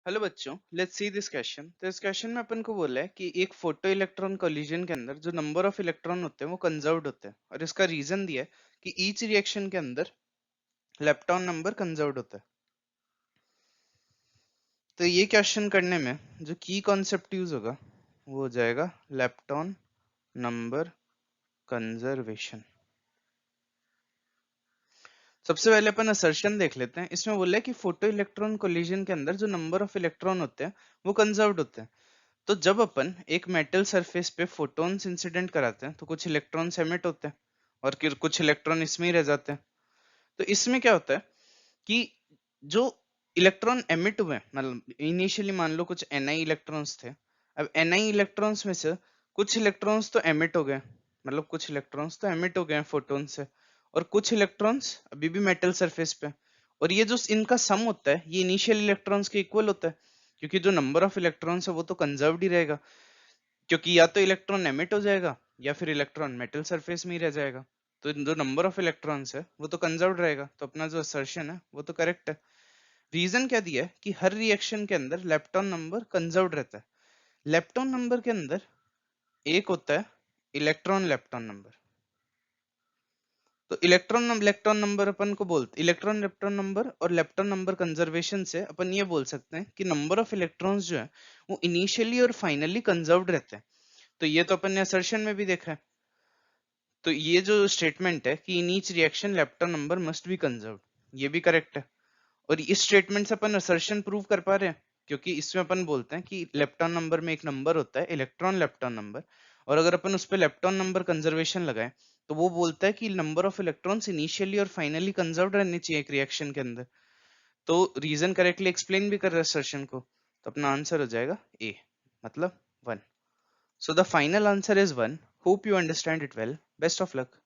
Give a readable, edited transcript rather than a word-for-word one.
Hello बच्चों, let's see this question. तो इस क्वेश्चन में अपन को बोला है कि एक फोटो इलेक्ट्रॉन कोलिजन के अंदर जो नंबर ऑफ इलेक्ट्रॉन होते हैं वो कंजर्व्ड होते हैं, और इसका रीजन दिया है कि ईच रिएक्शन के अंदर लेप्टॉन नंबर कंजर्व्ड होता है। तो ये क्वेश्चन करने में जो की कॉन्सेप्ट यूज होगा वो हो जाएगा लेप्टॉन नंबर कंजर्वेशन। सबसे पहले अपन असर्शन देख लेते हैं। इसमें बोला है कि फोटो इलेक्ट्रॉन कोलिजन के अंदर जो नंबर ऑफ इलेक्ट्रॉन होते हैं वो कंजर्व्ड होते हैं। तो जब अपन एक मेटल सरफेस पे फोटॉन्स इंसिडेंट कराते हैं तो कुछ इलेक्ट्रॉन्स एमिट होते हैं और फिर कुछ इलेक्ट्रॉन इसमें ही रह जाते हैं। तो इसमें क्या होता है कि जो इलेक्ट्रॉन एमिट हुए, मतलब इनिशियली मान लो कुछ Ni इलेक्ट्रॉन्स थे। अब Ni इलेक्ट्रॉन्स में से कुछ इलेक्ट्रॉन्स तो एमिट हो गए, मतलब कुछ इलेक्ट्रॉन्स तो एमिट हो गए फोटोन से, और कुछ इलेक्ट्रॉन्स अभी भी मेटल सरफेस पे। और ये जो इनका सम होता है ये इनिशियल इलेक्ट्रॉन्स के इक्वल होता है, क्योंकि जो नंबर ऑफ इलेक्ट्रॉन्स है वो तो कंजर्व्ड ही रहेगा, क्योंकि या तो इलेक्ट्रॉन एमिट हो जाएगा या फिर इलेक्ट्रॉन मेटल सरफेस में ही रह जाएगा। तो जो नंबर ऑफ इलेक्ट्रॉन्स है वो तो कंजर्व्ड रहेगा, तो अपना जो असर्शन है वो तो करेक्ट है। रीजन क्या दिया है कि हर रिएक्शन के अंदर लेप्टॉन नंबर कंजर्व्ड रहता है। लेप्टॉन नंबर के अंदर एक होता है इलेक्ट्रॉन लेप्टॉन नंबर। तो इलेक्ट्रॉन लेप्टॉन नंबर अपन को बोलते, इलेक्ट्रॉन लेप्टॉन नंबर और लेप्टॉन नंबर कंजर्वेशन से अपन ये बोल सकते हैं कि नंबर ऑफ इलेक्ट्रॉन्स जो है वो इनिशियली और फाइनली कंजर्व्ड रहते हैं। तो ये तो अपन ने असर्शन में भी देखा है। तो ये जो स्टेटमेंट है कि in each reaction lepton number must be conserved, ये भी करेक्ट है। और इस स्टेटमेंट से अपन असर्शन प्रूव कर पा रहे हैं, क्योंकि इसमें अपन बोलते हैं कि लेप्टॉन नंबर में एक नंबर होता है इलेक्ट्रॉन लेप्टॉन नंबर, और अगर अपन उस पर लेप्टॉन नंबर कंजर्वेशन लगाए तो वो बोलता है कि नंबर ऑफ इलेक्ट्रॉन्स इनिशियली और फाइनली कंजर्व्ड रहने चाहिए एक रिएक्शन के अंदर। तो रीजन करेक्टली एक्सप्लेन भी कर रहा है असर्शन को, तो अपना आंसर हो जाएगा ए, मतलब 1। So the final answer is 1. Hope you understand it well. Best of luck.